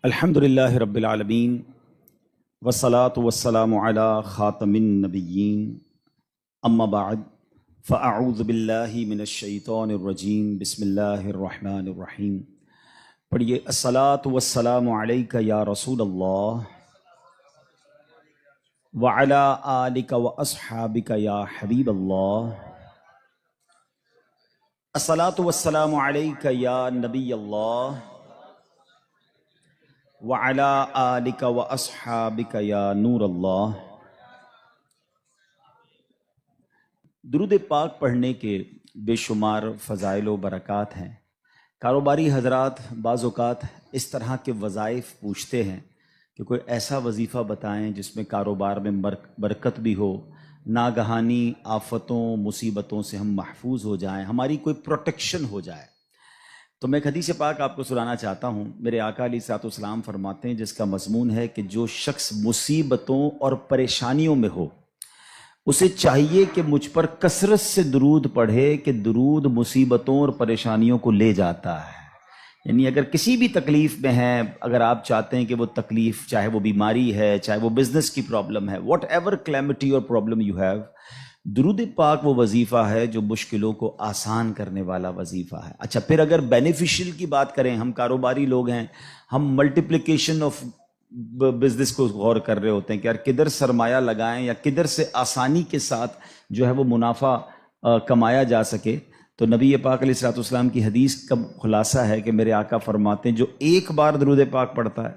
الحمدللہ رب العالمین والصلاة والسلام علی خاتم النبیین اما بعد فاعوذ باللہ من الشیطان الرجیم بسم اللہ الرحمن الرحیم۔ پڑھیے الصلاة والسلام علیک یا رسول اللہ وعلی آلک واصحابک یا حبیب اللہ۔ الصلاة والسلام علیک یا نبی اللہ وعلی آلک واصحابک یا نور اللہ۔ درود پاک پڑھنے کے بے شمار فضائل و برکات ہیں۔ کاروباری حضرات بعض اوقات اس طرح کے وظائف پوچھتے ہیں کہ کوئی ایسا وظیفہ بتائیں جس میں کاروبار میں برکت بھی ہو، ناگہانی آفتوں مصیبتوں سے ہم محفوظ ہو جائیں، ہماری کوئی پروٹیکشن ہو جائے۔ تو میں ایک حدیث پاک آپ کو سنانا چاہتا ہوں۔ میرے آقا علیہ الصلوۃ والسلام فرماتے ہیں، جس کا مضمون ہے کہ جو شخص مصیبتوں اور پریشانیوں میں ہو اسے چاہیے کہ مجھ پر کثرت سے درود پڑھے کہ درود مصیبتوں اور پریشانیوں کو لے جاتا ہے۔ یعنی اگر کسی بھی تکلیف میں ہیں، اگر آپ چاہتے ہیں کہ وہ تکلیف، چاہے وہ بیماری ہے، چاہے وہ بزنس کی پرابلم ہے، واٹ ایور کلیمٹی اور پرابلم یو ہیو، درود پاک وہ وظیفہ ہے جو مشکلوں کو آسان کرنے والا وظیفہ ہے۔ اچھا، پھر اگر بینیفیشل کی بات کریں، ہم کاروباری لوگ ہیں، ہم ملٹیپلیکیشن آف بزنس کو غور کر رہے ہوتے ہیں کہ یار کدھر سرمایہ لگائیں یا کدھر سے آسانی کے ساتھ جو ہے وہ منافع کمایا جا سکے، تو نبی پاک علیہ الصلوۃ والسلام کی حدیث کا خلاصہ ہے کہ میرے آقا فرماتے ہیں جو ایک بار درود پاک پڑھتا ہے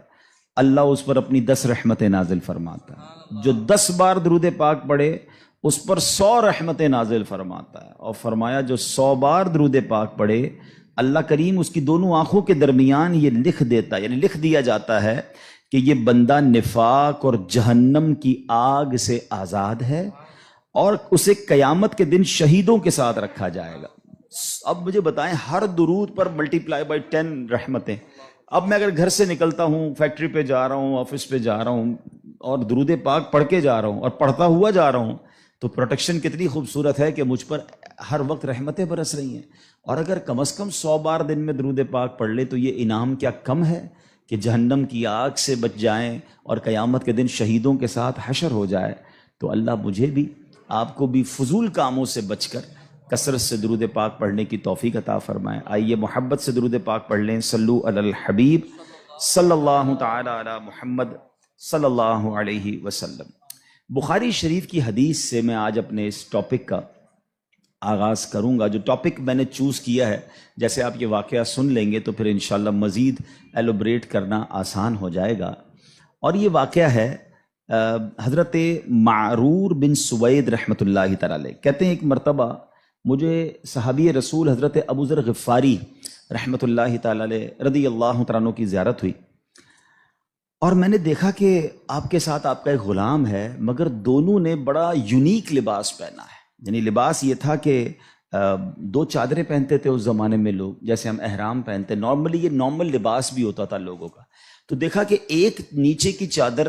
اللہ اس پر اپنی 10 رحمتیں نازل فرماتا ہے، جو 10 بار درود پاک پڑھے اس پر 100 رحمتیں نازل فرماتا ہے، اور فرمایا جو 100 بار درود پاک پڑھے اللہ کریم اس کی دونوں آنکھوں کے درمیان یہ لکھ دیتا ہے، یعنی لکھ دیا جاتا ہے کہ یہ بندہ نفاق اور جہنم کی آگ سے آزاد ہے، اور اسے قیامت کے دن شہیدوں کے ساتھ رکھا جائے گا۔ اب مجھے بتائیں، ہر درود پر ملٹیپلائی بائی 10 رحمتیں۔ اب میں اگر گھر سے نکلتا ہوں، فیکٹری پہ جا رہا ہوں، آفس پہ جا رہا ہوں، اور درود پاک پڑھ کے جا رہا ہوں اور پڑھتا ہوا جا رہا ہوں، تو پروٹیکشن کتنی خوبصورت ہے کہ مجھ پر ہر وقت رحمتیں برس رہی ہیں۔ اور اگر کم از کم 100 بار دن میں درود پاک پڑھ لے تو یہ انعام کیا کم ہے کہ جہنم کی آگ سے بچ جائیں اور قیامت کے دن شہیدوں کے ساتھ حشر ہو جائے۔ تو اللہ مجھے بھی آپ کو بھی فضول کاموں سے بچ کر کثرت سے درود پاک پڑھنے کی توفیق عطا فرمائے۔ آئیے محبت سے درود پاک پڑھ لیں۔ صلو علی الحبیب صلی اللہ تعالی علی محمد صلی اللہ علیہ وسلم۔ بخاری شریف کی حدیث سے میں آج اپنے اس ٹاپک کا آغاز کروں گا۔ جو ٹاپک میں نے چوز کیا ہے، جیسے آپ یہ واقعہ سن لیں گے تو پھر انشاءاللہ مزید ایلوبریٹ کرنا آسان ہو جائے گا۔ اور یہ واقعہ ہے حضرت معرور بن سوید رحمۃ اللہ تعالی علیہ۔ کہتے ہیں ایک مرتبہ مجھے صحابی رسول حضرت ابو ذر غفاری رحمۃ اللہ تعالی علیہ رضی اللہ تعالیٰ عنہ کی زیارت ہوئی، اور میں نے دیکھا کہ آپ کے ساتھ آپ کا ایک غلام ہے، مگر دونوں نے بڑا یونیک لباس پہنا ہے۔ یعنی لباس یہ تھا کہ 2 چادریں پہنتے تھے اس زمانے میں لوگ، جیسے ہم احرام پہنتے، نارملی یہ نارمل لباس بھی ہوتا تھا لوگوں کا۔ تو دیکھا کہ ایک نیچے کی چادر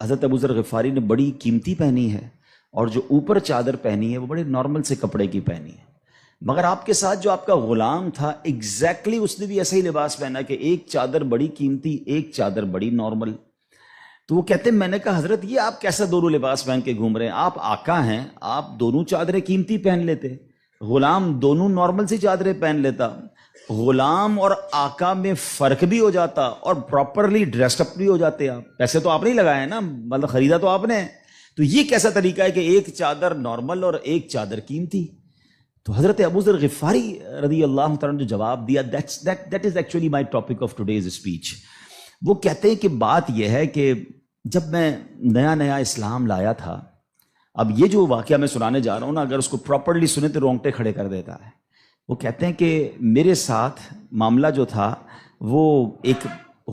حضرت ابو ذر غفاری نے بڑی قیمتی پہنی ہے، اور جو اوپر چادر پہنی ہے وہ بڑے نارمل سے کپڑے کی پہنی ہے۔ مگر آپ کے ساتھ جو آپ کا غلام تھا، ایگزیکٹلی اس نے بھی ایسا ہی لباس پہنا کہ ایک چادر بڑی قیمتی، ایک چادر بڑی نارمل۔ تو وہ کہتے ہیں، میں نے کہا حضرت یہ آپ کیسا دونوں لباس پہن کے گھوم رہے ہیں؟ آپ آقا ہیں، آپ دونوں چادریں قیمتی پہن لیتے، غلام دونوں نارمل سی چادریں پہن لیتا۔ غلام اور آقا میں فرق بھی ہو جاتا اور پراپرلی ڈریسڈ اپ بھی ہو جاتے آپ۔ پیسے تو آپ نہیں لگائے نا، مطلب خریدا تو آپ نے۔ تو یہ کیسا طریقہ ہے کہ ایک چادر نارمل اور ایک چادر قیمتی؟ تو حضرت ابو ذر غفاری رضی اللہ تعالیٰ نے جو جواب دیا، that is actually my topic of today's speech۔ وہ کہتے ہیں کہ بات یہ ہے کہ جب میں نیا نیا اسلام لایا تھا، اب یہ جو واقعہ میں سنانے جا رہا ہوں نا، اگر اس کو پراپرلی سنے تو رونگٹے کھڑے کر دیتا ہے۔ وہ کہتے ہیں کہ میرے ساتھ معاملہ جو تھا وہ ایک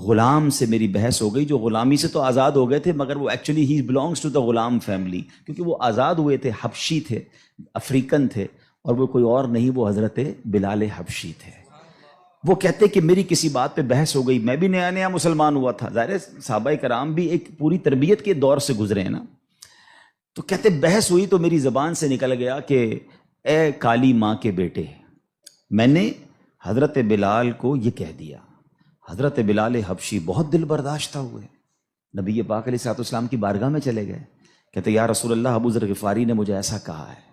غلام سے میری بحث ہو گئی، جو غلامی سے تو آزاد ہو گئے تھے، مگر وہ ایکچولی ہی belongs to the Ghulam family, کیونکہ وہ آزاد ہوئے تھے، حبشی تھے، افریقن تھے، اور وہ کوئی اور نہیں، وہ حضرت بلال حبشی تھے۔ وہ کہتے کہ میری کسی بات پہ بحث ہو گئی، میں بھی نیا نیا مسلمان ہوا تھا، ظاہر ہے صحابہ کرام بھی ایک پوری تربیت کے دور سے گزرے ہیں نا۔ تو کہتے بحث ہوئی تو میری زبان سے نکل گیا کہ اے کالی ماں کے بیٹے، میں نے حضرت بلال کو یہ کہہ دیا، حضرت بلال حبشی بہت دل برداشتہ ہوئے، نبی پاک علیہ السلام کی بارگاہ میں چلے گئے، کہتے یا رسول اللہ ابو ذر غفاری نے مجھے ایسا کہا ہے۔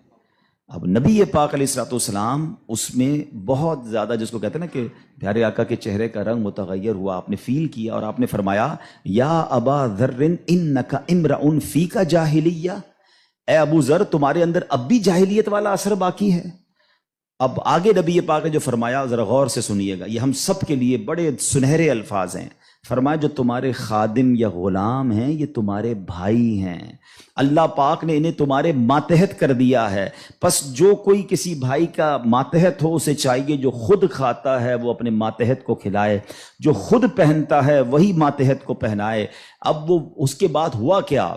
اب نبی پاک علیہ السلام اس میں بہت زیادہ، جس کو کہتے ہیں نا کہ پیارے آقا کے چہرے کا رنگ متغیر ہوا، آپ نے فیل کیا اور آپ نے فرمایا یا ابا ذر انک امرؤ فیک جاہلیہ، اے ابو ذر تمہارے اندر اب بھی جاہلیت والا اثر باقی ہے۔ اب آگے نبی پاک نے جو فرمایا ذرا غور سے سنیے گا، یہ ہم سب کے لیے بڑے سنہرے الفاظ ہیں۔ فرمایا جو تمہارے خادم یا غلام ہیں یہ تمہارے بھائی ہیں، اللہ پاک نے انہیں تمہارے ماتحت کر دیا ہے، پس جو کوئی کسی بھائی کا ماتحت ہو اسے چاہیے جو خود کھاتا ہے وہ اپنے ماتحت کو کھلائے، جو خود پہنتا ہے وہی ماتحت کو پہنائے۔ اب وہ اس کے بعد ہوا کیا؟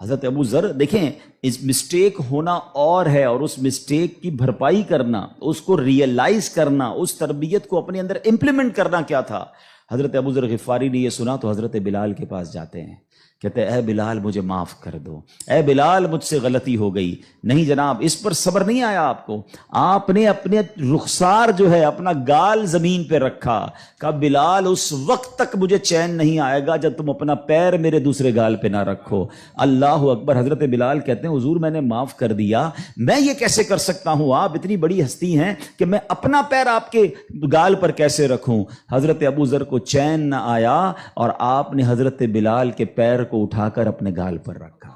حضرت ابو ذر دیکھیں، اس مسٹیک ہونا اور ہے، اور اس مسٹیک کی بھرپائی کرنا، اس کو ریئلائز کرنا، اس تربیت کو اپنے اندر امپلیمنٹ کرنا کیا تھا۔ حضرت ابو ذر غفاری نے یہ سنا تو حضرت بلال کے پاس جاتے ہیں، کہتے ہیں اے بلال مجھے معاف کر دو، اے بلال مجھ سے غلطی ہو گئی۔ نہیں جناب، اس پر صبر نہیں آیا آپ کو، آپ نے اپنے رخسار جو ہے اپنا گال زمین پہ رکھا، کہا بلال اس وقت تک مجھے چین نہیں آئے گا جب تم اپنا پیر میرے دوسرے گال پہ نہ رکھو۔ اللہ اکبر۔ حضرت بلال کہتے ہیں حضور میں نے معاف کر دیا، میں یہ کیسے کر سکتا ہوں، آپ اتنی بڑی ہستی ہیں کہ میں اپنا پیر آپ کے گال پر کیسے رکھوں۔ حضرت ابو ذر کو چین نہ آیا اور آپ نے حضرت بلال کے پیر کو اٹھا کر اپنے گال پر رکھا،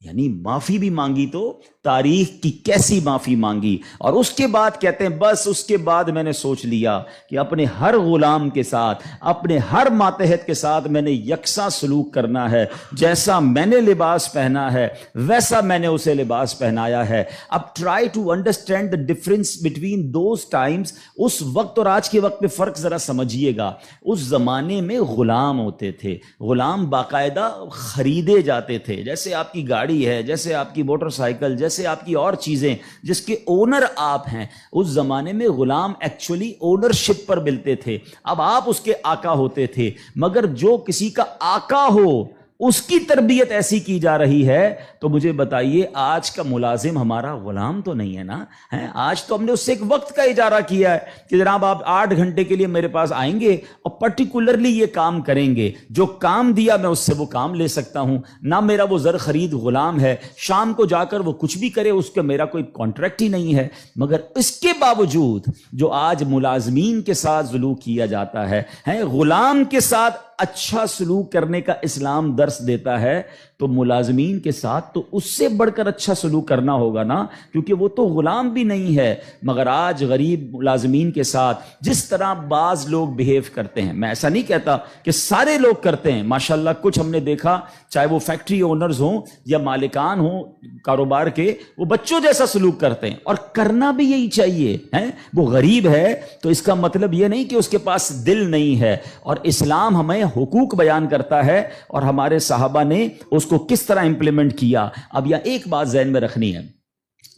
یعنی معافی بھی مانگی تو تاریخ کی کیسی معافی مانگی۔ اور اس کے بعد کہتے ہیں بس اس کے بعد میں نے سوچ لیا کہ اپنے ہر غلام کے ساتھ، اپنے ہر ماتحت کے ساتھ میں نے یکساں سلوک کرنا ہے، جیسا میں نے لباس پہنا ہے ویسا میں نے اسے لباس پہنایا ہے۔ اب try to understand the difference between those times, اس وقت اور آج کے وقت میں فرق ذرا سمجھیے گا۔ اس زمانے میں غلام ہوتے تھے، غلام باقاعدہ خریدے جاتے تھے، جیسے آپ کی گاڑی ہے، جیسے آپ کی موٹر سائیکل، جیسے آپ کی اور چیزیں جس کے اونر آپ ہیں۔ اس زمانے میں غلام ایکچولی اونرشپ پر ملتے تھے، اب آپ اس کے آقا ہوتے تھے، مگر جو کسی کا آقا ہو اس کی تربیت ایسی کی جا رہی ہے تو مجھے بتائیے آج کا ملازم ہمارا غلام تو نہیں ہے نا؟ آج تو ہم نے اس سے ایک وقت کا اجارہ کیا ہے کہ جناب آپ 8 گھنٹے کے لیے میرے پاس آئیں گے اور پرٹیکولرلی یہ کام کریں گے، جو کام دیا میں اس سے وہ کام لے سکتا ہوں، نہ میرا وہ زر خرید غلام ہے، شام کو جا کر وہ کچھ بھی کرے اس کا میرا کوئی کانٹریکٹ ہی نہیں ہے۔ مگر اس کے باوجود جو آج ملازمین کے ساتھ سلوک کیا جاتا ہے، غلام کے ساتھ اچھا سلوک کرنے کا اسلام درس دیتا ہے، تو ملازمین کے ساتھ تو اس سے بڑھ کر اچھا سلوک کرنا ہوگا نا، کیونکہ وہ تو غلام بھی نہیں ہے۔ مگر آج غریب ملازمین کے ساتھ جس طرح بعض لوگ بیہیو کرتے ہیں، میں ایسا نہیں کہتا کہ سارے لوگ کرتے ہیں، ماشاءاللہ کچھ ہم نے دیکھا، چاہے وہ فیکٹری اونرز ہوں یا مالکان ہوں کاروبار کے، وہ بچوں جیسا سلوک کرتے ہیں، اور کرنا بھی یہی چاہیے۔ وہ غریب ہے تو اس کا مطلب یہ نہیں کہ اس کے پاس دل نہیں ہے، اور اسلام ہمیں حقوق بیان کرتا ہے اور ہمارے صحابہ نے اس کو کس طرح امپلیمنٹ کیا۔ اب یہ ایک بات ذہن میں رکھنی ہے،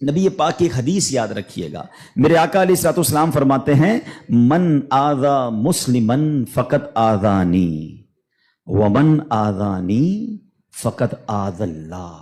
نبی پاک کی ایک حدیث یاد رکھیے گا، میرے آقا علیہ الصلوۃ والسلام فرماتے ہیں من آذا مسلما فقط آذانی ومن آذانی فقط آذ اللہ،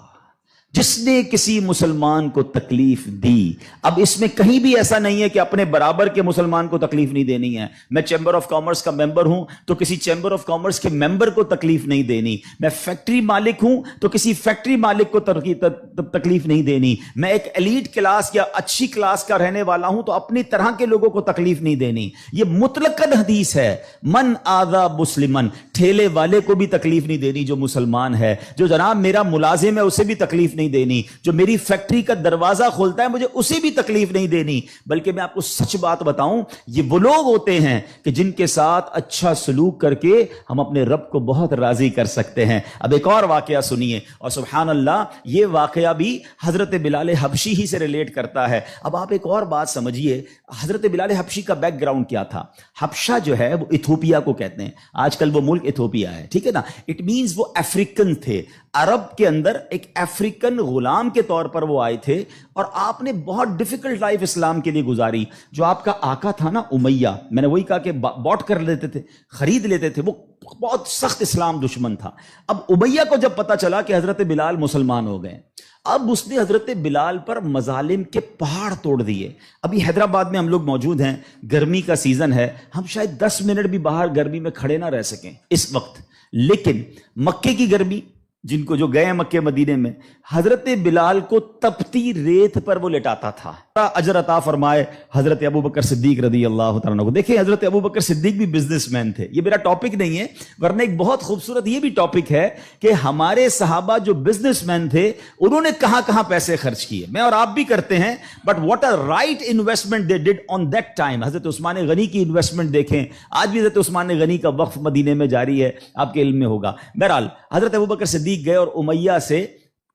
جس نے کسی مسلمان کو تکلیف دی۔ اب اس میں کہیں بھی ایسا نہیں ہے کہ اپنے برابر کے مسلمان کو تکلیف نہیں دینی ہے۔ میں چیمبر آف کامرس کا ممبر ہوں تو کسی چیمبر آف کامرس کے ممبر کو تکلیف نہیں دینی، میں فیکٹری مالک ہوں تو کسی فیکٹری مالک کو تکلیف نہیں دینی، میں ایک ایلیٹ کلاس یا اچھی کلاس کا رہنے والا ہوں تو اپنی طرح کے لوگوں کو تکلیف نہیں دینی۔ یہ مطلقاً حدیث ہے، من آذا مسلمن، ٹھیلے والے کو بھی تکلیف نہیں دینی جو مسلمان ہے، جو جناب میرا ملازم ہے اسے بھی تکلیف نہیں دینی، جو میری فیکٹری کا دروازہ کھولتا ہے مجھے اسے بھی تکلیف نہیں دینی۔ بلکہ میں آپ کو سچ بات بتاؤں، یہ وہ لوگ ہوتے ہیں کہ جن کے ساتھ اچھا سلوک کر کے ہم اپنے رب کو بہت راضی کر سکتے ہیں۔ اب ایک اور واقعہ سنیے، اور سبحان اللہ یہ واقعہ بھی حضرت بلال حبشی ہی سے ریلیٹ کرتا ہے۔ اب آپ ایک اور بات سمجھیے، حضرت بلال حبشی کا بیک گراؤنڈ کیا تھا؟ حبشہ جو ہے وہ ایتھوپیا کو کہتے ہیں، آج کل وہ ملک ایتھوپیا ہے، ٹھیک ہے نا؟ اٹ مینز وہ افریقن تھے، عرب کے اندر ایک افریقن غلام کے طور پر وہ آئے تھے، اور آپ نے بہت ڈیفیکلٹ لائف اسلام کے لیے گزاری۔ جو آپ کا آقا تھا نا امیہ، میں نے وہی کہا کہ باٹ کر لیتے تھے، خرید لیتے تھے، وہ بہت سخت اسلام دشمن تھا۔ اب امیہ کو جب پتا چلا کہ حضرت بلال مسلمان ہو گئے، اب اس نے حضرت بلال پر مظالم کے پہاڑ توڑ دیے. ابھی حیدرآباد میں ہم لوگ موجود ہیں, گرمی کا سیزن ہے, ہم شاید 10 منٹ بھی باہر گرمی میں کھڑے نہ رہ سکیں اس وقت, لیکن مکے کی گرمی, جن کو جو گئے مکے مدینے میں, حضرت بلال کو تپتی ریت پر وہ لٹاتا تھا. اجر عطا فرمائے حضرت ابو بکر صدیق رضی اللہ تعالیٰ عنہ کو. دیکھیں حضرت ابو بکر صدیق بھی بزنس مین تھے, یہ میرا ٹاپک نہیں ہے, ورنہ ایک بہت خوبصورت یہ بھی ٹاپک ہے کہ ہمارے صحابہ جو بزنس مین تھے انہوں نے کہاں کہاں پیسے خرچ کیے. میں اور آپ بھی کرتے ہیں, but what a right investment they did on that time. حضرت عثمان غنی کی انویسٹمنٹ دیکھیں, آج بھی حضرت عثمان غنی کا وقف مدینے میں جاری ہے, آپ کے علم میں ہوگا. بہرحال حضرت ابو بکر صدیق گئے اور امیہ سے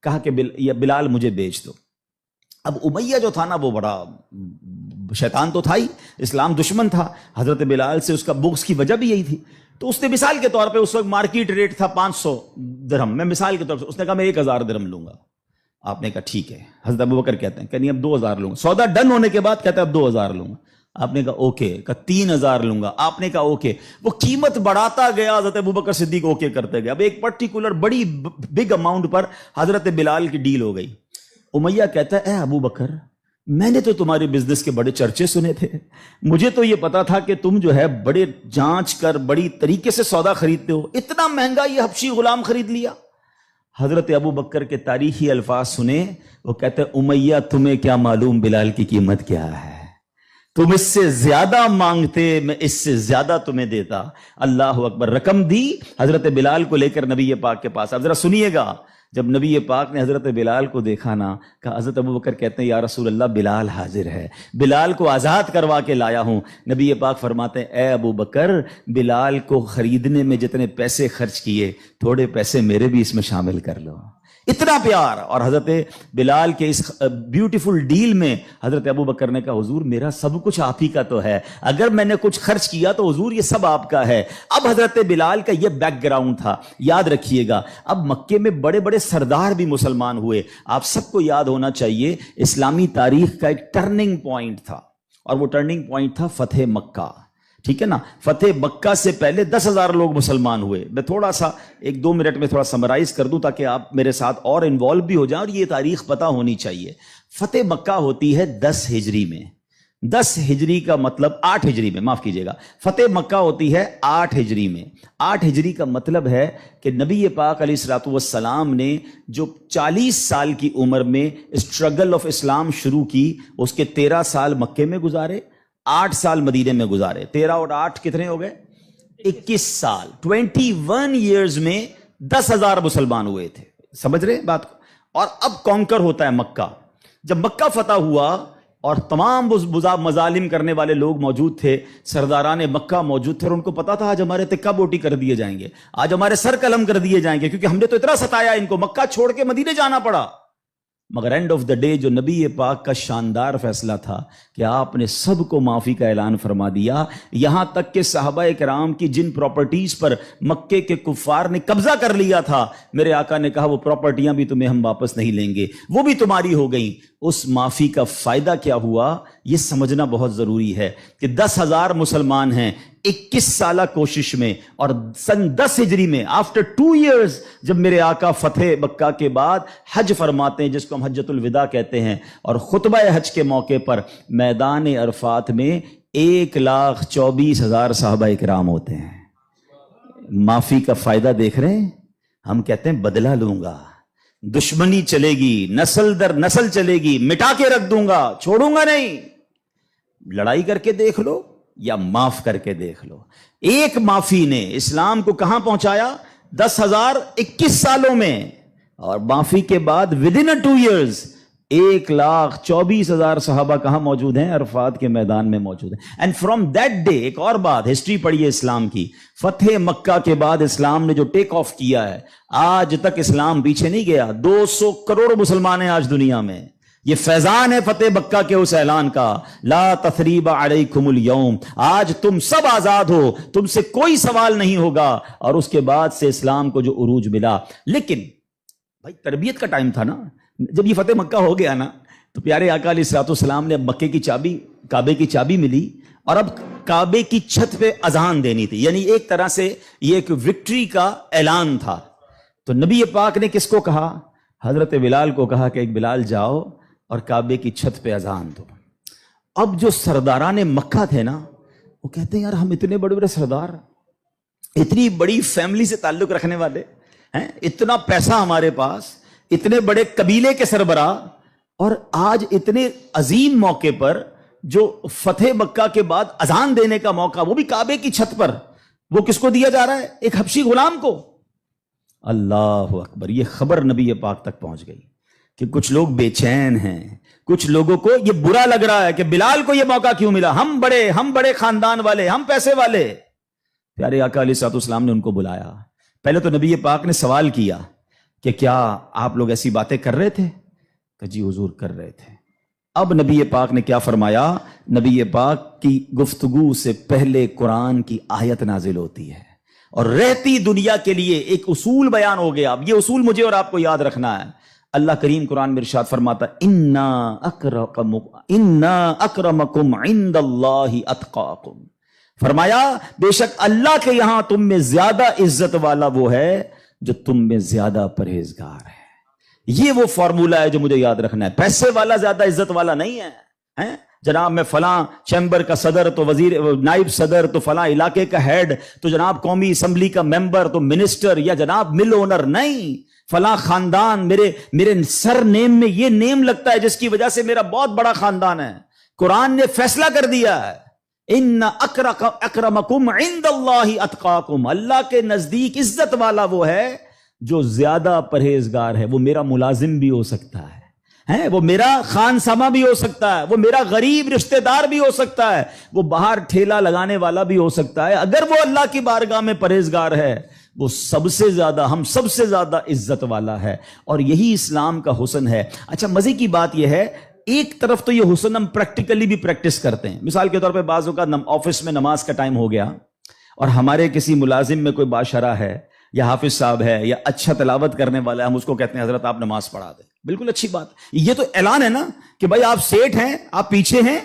کہا کہ بلال مجھے بیچ دو. اب امیہ جو تھا نا وہ بڑا شیطان تو تھا ہی, اسلام دشمن تھا. حضرت بلال سے اس کا بغض کی وجہ بھی یہی تھی. تو اس نے مثال کے طور پہ, اس وقت مارکیٹ ریٹ تھا 500 درہم, میں مثال کے طور پر, اس نے کہا میں 1000 درہم لوں گا. آپ نے کہا ٹھیک ہے. حضرت ابو بکر کہتے ہیں کہ نہیں اب 2000 لوں گا. سودا ڈن ہونے کے بعد کہتا ہے اب 2000 لوں گا. آپ نے کہا اوکے. کہا 3000 لوں گا. آپ نے کہا اوکے. وہ قیمت بڑھاتا گیا, حضرت ابو بکر صدیق اوکے کرتے گئے. اب ایک پرٹیکولر بڑی بگ اماؤنٹ پر حضرت بلال کی ڈیل ہو گئی. امیہ کہتا ہے اے ابو بکر, میں نے تو تمہارے بزنس کے بڑے چرچے سنے تھے, مجھے تو یہ پتا تھا کہ تم جو ہے بڑے جانچ کر بڑی طریقے سے سودا خریدتے ہو, اتنا مہنگا یہ حبشی غلام خرید لیا. حضرت ابو بکر کے تاریخی الفاظ سنے, وہ کہتے ہیں امیہ تمہیں کیا معلوم بلال کی قیمت کیا ہے, تم اس سے زیادہ مانگتے میں اس سے زیادہ تمہیں دیتا. اللہ اکبر. رقم دی, حضرت بلال کو لے کر نبی پاک کے پاس. اب ذرا سنیے گا, جب نبی پاک نے حضرت بلال کو دیکھا نا, کہا حضرت ابو بکر کہتے ہیں یا رسول اللہ بلال حاضر ہے, بلال کو آزاد کروا کے لایا ہوں. نبی پاک فرماتے ہیں اے ابو بکر, بلال کو خریدنے میں جتنے پیسے خرچ کیے تھوڑے پیسے میرے بھی اس میں شامل کر لو. اتنا پیار. اور حضرت بلال کے اس بیوٹیفل ڈیل میں حضرت ابو بکر نے کہا حضور میرا سب کچھ آپ ہی کا تو ہے, اگر میں نے کچھ خرچ کیا تو حضور یہ سب آپ کا ہے. اب حضرت بلال کا یہ بیک گراؤنڈ تھا, یاد رکھیے گا. اب مکے میں بڑے بڑے سردار بھی مسلمان ہوئے. آپ سب کو یاد ہونا چاہیے اسلامی تاریخ کا ایک ٹرننگ پوائنٹ تھا, اور وہ ٹرننگ پوائنٹ تھا فتح مکہ. ٹھیک ہے نا, فتح مکہ سے پہلے 10,000 لوگ مسلمان ہوئے. میں تھوڑا سا 1-2 منٹ میں تھوڑا سمرائز کر دوں تاکہ آپ میرے ساتھ اور انوالو بھی ہو جائیں, اور یہ تاریخ پتہ ہونی چاہیے. فتح مکہ ہوتی ہے 10 ہجری میں. 10 ہجری کا مطلب 8 ہجری میں, معاف کیجیے گا, فتح مکہ ہوتی ہے 8 ہجری میں. 8 ہجری کا مطلب ہے کہ نبی پاک علیہ الصلوۃ والسلام نے جو 40 سال کی عمر میں اسٹرگل آف اسلام شروع کی, اس کے 13 سال مکے میں گزارے, 8 سال مدینے میں گزارے. 13 اور 8 کتنے ہو گئے؟ 21 سال. 21 ایئرز میں 10,000 مسلمان ہوئے تھے. سمجھ رہے بات کو؟ اور اب کانکر ہوتا ہے مکہ. جب مکہ فتح ہوا اور تمام مظالم کرنے والے لوگ موجود تھے, سرداران مکہ موجود تھے, اور ان کو پتا تھا آج ہمارے تکہ بوٹی کر دیے جائیں گے, آج ہمارے سر قلم کر دیے جائیں گے, کیونکہ ہم نے تو اتنا ستایا ان کو, مکہ چھوڑ کے مدینے جانا پڑا. مگر اینڈ آف دا ڈے جو نبی پاک کا شاندار فیصلہ تھا کہ آپ نے سب کو معافی کا اعلان فرما دیا, یہاں تک کہ صحابہ کرام کی جن پراپرٹیز پر مکے کے کفار نے قبضہ کر لیا تھا, میرے آقا نے کہا وہ پراپرٹیاں بھی تمہیں ہم واپس نہیں لیں گے, وہ بھی تمہاری ہو گئیں. اس معافی کا فائدہ کیا ہوا یہ سمجھنا بہت ضروری ہے کہ 10,000 مسلمان ہیں 21 سالہ کوشش میں, اور سن 10 ہجری میں آفٹر 2 ایئرز جب میرے آقا فتح مکہ کے بعد حج فرماتے ہیں, جس کو ہم حجۃ الوداع کہتے ہیں, اور خطبہ حج کے موقع پر میدان عرفات میں 1,24,000 صحابہ کرام ہوتے ہیں. معافی کا فائدہ دیکھ رہے ہیں؟ ہم کہتے ہیں بدلہ لوں گا, دشمنی چلے گی, نسل در نسل چلے گی, مٹا کے رکھ دوں گا, چھوڑوں گا نہیں. لڑائی کر کے دیکھ لو یا معاف کر کے دیکھ لو. ایک معافی نے اسلام کو کہاں پہنچایا؟ 10,021 سالوں میں, اور معافی کے بعد ودن 2 ایئرز 1,24,000 صحابہ کہاں موجود ہیں؟ عرفات کے میدان میں موجود ہیں. اینڈ فرام دیٹ ڈے, ایک اور بات, ہسٹری پڑھیے اسلام کی, فتح مکہ کے بعد اسلام نے جو ٹیک آف کیا ہے, آج تک اسلام پیچھے نہیں گیا. 200 کروڑ مسلمان ہیں آج دنیا میں. یہ فیضان ہے فتح مکہ کے اس اعلان کا, لا تثریب علیکم اليوم, آج تم سب آزاد ہو, تم سے کوئی سوال نہیں ہوگا. اور اس کے بعد سے اسلام کو جو عروج ملا. لیکن بھائی تربیت کا ٹائم تھا نا, جب یہ فتح مکہ ہو گیا نا, تو پیارے آقا علیہ الصلوۃ والسلام نے اب مکے کی چابی, کعبے کی چابی ملی, اور اب کعبے کی چھت پہ اذان دینی تھی. یعنی ایک طرح سے یہ ایک وکٹری کا اعلان تھا. تو نبی پاک نے کس کو کہا؟ حضرت بلال کو کہا کہ ایک بلال جاؤ اور کعبے کی چھت پہ اذان دو۔ اب جو سرداران مکہ تھے نا، وہ کہتے ہیں یار ہم اتنے بڑے بڑے سردار، اتنی بڑی فیملی سے تعلق رکھنے والے ہیں، اتنا پیسہ ہمارے پاس، اتنے بڑے قبیلے کے سربراہ، اور آج اتنے عظیم موقع پر جو فتح مکہ کے بعد اذان دینے کا موقع، وہ بھی کعبے کی چھت پر، وہ کس کو دیا جا رہا ہے؟ ایک حبشی غلام کو۔ اللہ اکبر! یہ خبر نبی پاک تک پہنچ گئی کہ کچھ لوگ بے چین ہیں، کچھ لوگوں کو یہ برا لگ رہا ہے کہ بلال کو یہ موقع کیوں ملا، ہم بڑے خاندان والے، ہم پیسے والے۔ پیارے آقا علیہ الصلوۃ والسلام نے ان کو بلایا۔ پہلے تو نبی پاک نے سوال کیا کہ کیا آپ لوگ ایسی باتیں کر رہے تھے؟ کہ جی حضور کر رہے تھے۔ اب نبی پاک نے کیا فرمایا؟ نبی پاک کی گفتگو سے پہلے قرآن کی آیت نازل ہوتی ہے اور رہتی دنیا کے لیے ایک اصول بیان ہو گیا۔ اب یہ اصول مجھے اور آپ کو یاد رکھنا ہے۔ اللہ کریم قرآن میں ارشاد فرماتا انا اکرمکم عند اللہ اتقاکم، فرمایا بے شک اللہ کے یہاں تم میں زیادہ عزت والا وہ ہے جو تم میں زیادہ پرہیزگار ہے۔ یہ وہ فارمولہ ہے جو مجھے یاد رکھنا ہے۔ پیسے والا زیادہ عزت والا نہیں ہے، جناب میں فلاں چیمبر کا صدر تو وزیر نائب صدر تو فلاں علاقے کا ہیڈ تو جناب قومی اسمبلی کا ممبر تو منسٹر یا جناب مل اونر نہیں، فلاں خاندان میرے سر نیم میں یہ نیم لگتا ہے جس کی وجہ سے میرا بہت بڑا خاندان ہے۔ قرآن نے فیصلہ کر دیا ہے ان اکرمکم عند اللہ اتقاکم، اللہ کے نزدیک عزت والا وہ ہے جو زیادہ پرہیزگار ہے۔ وہ میرا ملازم بھی ہو سکتا ہے، وہ میرا خان سما بھی ہو سکتا ہے، وہ میرا غریب رشتہ دار بھی ہو سکتا ہے، وہ باہر ٹھیلا لگانے والا بھی ہو سکتا ہے، اگر وہ اللہ کی بارگاہ میں پرہیزگار ہے وہ سب سے زیادہ، ہم سب سے زیادہ عزت والا ہے۔ اور یہی اسلام کا حسن ہے۔ اچھا مزے کی بات یہ ہے، ایک طرف تو یہ حسن ہم پریکٹیکلی بھی پریکٹس کرتے ہیں۔ مثال کے طور پہ بعض اوقات آفس میں نماز کا ٹائم ہو گیا اور ہمارے کسی ملازم میں کوئی باشرہ ہے یا حافظ صاحب ہے یا اچھا تلاوت کرنے والا ہے، ہم اس کو کہتے ہیں حضرت آپ نماز پڑھا دیں۔ بالکل اچھی بات، یہ تو اعلان ہے نا کہ بھائی آپ سیٹ ہیں، آپ پیچھے ہیں،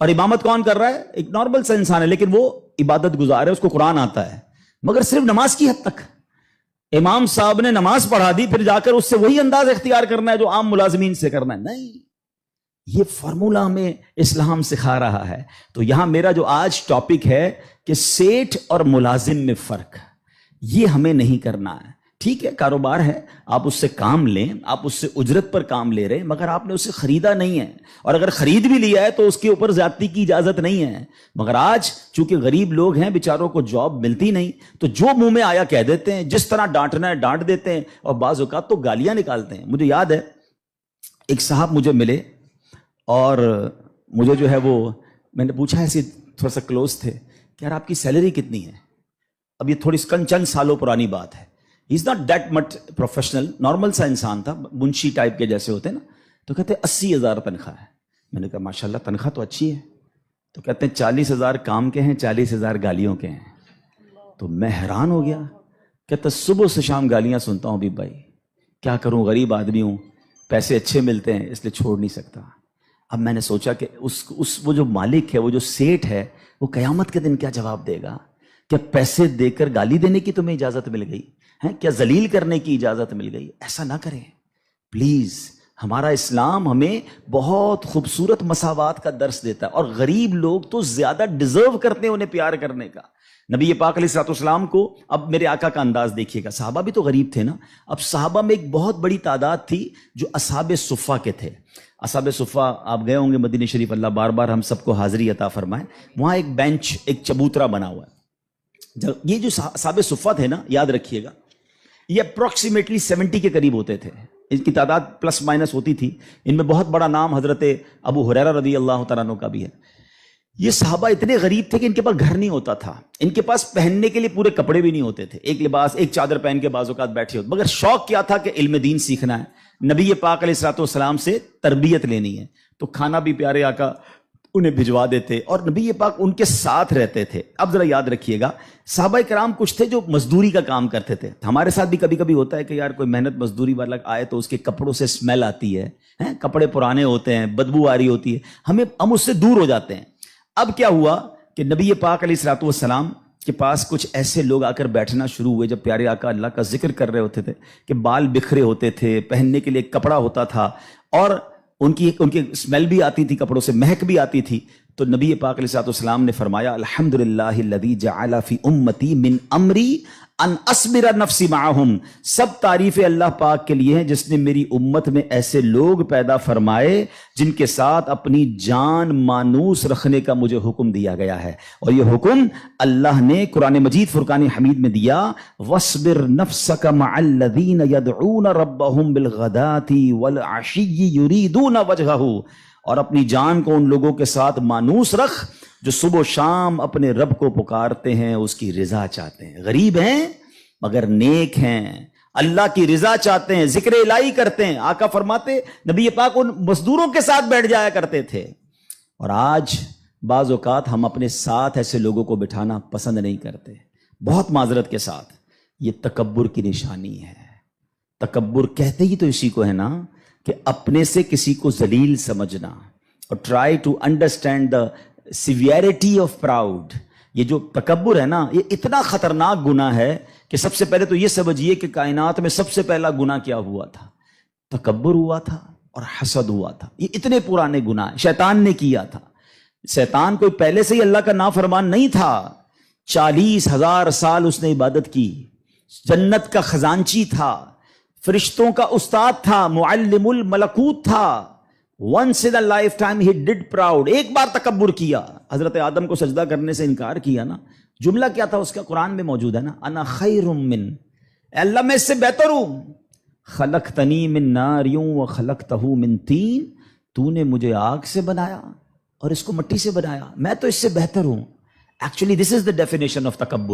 اور امامت کون کر رہا ہے؟ ایک نارمل سا انسان ہے، لیکن وہ عبادت گزار ہے، اس کو قرآن آتا ہے، مگر صرف نماز کی حد تک۔ امام صاحب نے نماز پڑھا دی، پھر جا کر اس سے وہی انداز اختیار کرنا ہے جو عام ملازمین سے کرنا ہے؟ نہیں، یہ فارمولہ ہمیں اسلام سکھا رہا ہے۔ تو یہاں میرا جو آج ٹاپک ہے کہ سیٹ اور ملازم میں فرق، یہ ہمیں نہیں کرنا ہے۔ ٹھیک ہے، کاروبار ہے، آپ اس سے کام لیں، آپ اس سے اجرت پر کام لے رہے ہیں، مگر آپ نے اسے خریدا نہیں ہے، اور اگر خرید بھی لیا ہے تو اس کے اوپر زیادتی کی اجازت نہیں ہے۔ مگر آج چونکہ غریب لوگ ہیں، بیچاروں کو جاب ملتی نہیں، تو جو منہ میں آیا کہہ دیتے ہیں، جس طرح ڈانٹنا ہے ڈانٹ دیتے ہیں، اور بعض اوقات تو گالیاں نکالتے ہیں۔ مجھے یاد ہے ایک صاحب مجھے ملے اور مجھے جو ہے وہ میں نے پوچھا، ایسے تھوڑا سا کلوز تھے کہ یار آپ کی سیلری کتنی ہے؟ اب یہ تھوڑی چند سالوں پرانی بات ہے۔ He is not that much professional, normal سا انسان تھا، منشی ٹائپ کے جیسے ہوتے ہیں نا۔ تو کہتے ہیں 80,000 تنخواہ ہے۔ میں نے کہا ماشاءاللہ تنخواہ تو اچھی ہے۔ تو کہتے ہیں 40,000 کام کے ہیں، 40,000 گالیوں کے ہیں۔ تو میں حیران ہو گیا، کہتا صبح سے شام گالیاں سنتا ہوں بھی بھائی، کیا کروں، غریب آدمی ہوں، پیسے اچھے ملتے ہیں اس لیے چھوڑ نہیں سکتا۔ اب میں نے سوچا کہ وہ جو مالک ہے، وہ جو سیٹ ہے، وہ قیامت کے دن کیا جواب دے گا؟ کیا پیسے دے کر گالی دینے کی تمہیں اجازت مل گئی ہے؟ کیا ذلیل کرنے کی اجازت مل گئی؟ ایسا نہ کریں پلیز۔ ہمارا اسلام ہمیں بہت خوبصورت مساوات کا درس دیتا ہے، اور غریب لوگ تو زیادہ ڈیزرو کرتے ہیں انہیں پیار کرنے کا۔ نبی پاک علیہ الصلوۃ والسلام کو، اب میرے آقا کا انداز دیکھیے گا، صحابہ بھی تو غریب تھے نا۔ اب صحابہ میں ایک بہت بڑی تعداد تھی جو اصحاب صفہ کے تھے۔ اصحاب صفہ آپ گئے ہوں گے مدینہ شریف، اللہ بار بار ہم سب کو حاضری عطا فرمائے۔ وہاں ایک بینچ، ایک چبوترا بنا ہوا ہے۔ یہ جو اصحاب صفہ تھے نا، یاد رکھیے گا، یہ اپروکسیمیٹلی 70 کے قریب ہوتے تھے، ان کی تعداد پلس مائنس ہوتی تھی۔ ان میں بہت بڑا نام حضرت ابو ہریرہ رضی اللہ تعالیٰ عنہ کا بھی ہے۔ یہ صحابہ اتنے غریب تھے کہ ان کے پاس گھر نہیں ہوتا تھا، ان کے پاس پہننے کے لیے پورے کپڑے بھی نہیں ہوتے تھے، ایک لباس، ایک چادر پہن کے بعض اوقات بیٹھے ہوتے، مگر شوق کیا تھا کہ علم دین سیکھنا ہے، نبی پاک علیہ الصلوۃ والسلام سے تربیت لینی ہے۔ تو کھانا بھی پیارے آقا انہیں بھجوا دیتے، اور نبی پاک ان کے ساتھ رہتے تھے۔ اب ذرا یاد رکھیے گا، صحابہ کرام کچھ تھے جو مزدوری کا کام کرتے تھے۔ ہمارے ساتھ بھی کبھی کبھی ہوتا ہے کہ یار کوئی محنت مزدوری والا آئے تو اس کے کپڑوں سے اسمیل آتی ہے، کپڑے پرانے ہوتے ہیں، بدبو آ رہی ہوتی ہے، ہم اس سے دور ہو جاتے ہیں۔ اب کیا ہوا کہ نبی پاک علیہ الصلوۃ والسلام کے پاس کچھ ایسے لوگ آ کر بیٹھنا شروع ہوئے جب پیارے آقا اللہ کا ذکر کر رہے ہوتے تھے کہ بال بکھرے ہوتے تھے، پہننے کے لیے کپڑا ہوتا تھا اور ان کی اسمیل بھی آتی تھی، کپڑوں سے مہک بھی آتی تھی. تو نبی پاک علیہ الصلوۃ والسلام نے فرمایا الحمدللہ الذی جعل فی امتی من امری ان اصبر نفسی معہم، سب تعریف اللہ پاک کے لیے ہیں جس نے میری امت میں ایسے لوگ پیدا فرمائے جن کے ساتھ اپنی جان مانوس رکھنے کا مجھے حکم دیا گیا ہے. اور یہ حکم اللہ نے قرآن مجید فرقان حمید میں دیا، وَاصْبِرْ نَفْسَكَ مَعَ الَّذِينَ يَدْعُونَ رَبَّهُمْ بِالْغَدَاةِ وَالْعَشِيِّ يُرِيدُونَ وَجْهَهُ، اور اپنی جان کو ان لوگوں کے ساتھ مانوس رکھ جو صبح و شام اپنے رب کو پکارتے ہیں، اس کی رضا چاہتے ہیں، غریب ہیں مگر نیک ہیں، اللہ کی رضا چاہتے ہیں، ذکر الہی کرتے ہیں. آقا فرماتے نبی پاک ان مزدوروں کے ساتھ بیٹھ جایا کرتے تھے. اور آج بعض اوقات ہم اپنے ساتھ ایسے لوگوں کو بٹھانا پسند نہیں کرتے، بہت معذرت کے ساتھ. یہ تکبر کی نشانی ہے. تکبر کہتے ہی تو اسی کو ہے نا کہ اپنے سے کسی کو ذلیل سمجھنا. اور try to understand the severity of proud. یہ جو تکبر ہے نا، یہ اتنا خطرناک گناہ ہے کہ سب سے پہلے تو یہ سمجھیے کہ کائنات میں سب سے پہلا گناہ کیا ہوا تھا؟ تکبر ہوا تھا اور حسد ہوا تھا. یہ اتنے پرانے گناہ شیطان نے کیا تھا. شیطان کوئی پہلے سے ہی اللہ کا نافرمان نہیں تھا. 40,000 سال اس نے عبادت کی، جنت کا خزانچی تھا، فرشتوں کا استاد تھا، معلم الملکوت تھا. once in a lifetime he did proud. ایک بار تکبر کیا، حضرت آدم کو سجدہ کرنے سے انکار کیا نا. جملہ کیا تھا اس کا؟ قرآن میں موجود ہے نا، انا خیر من، اے اللہ میں اس سے بہتر ہوں. خلقتنی من نار وخلقتہ من طین، تو نے مجھے آگ سے بنایا اور اس کو مٹی سے بنایا، میں تو اس سے بہتر ہوں. Actually this is the definition of تکبر.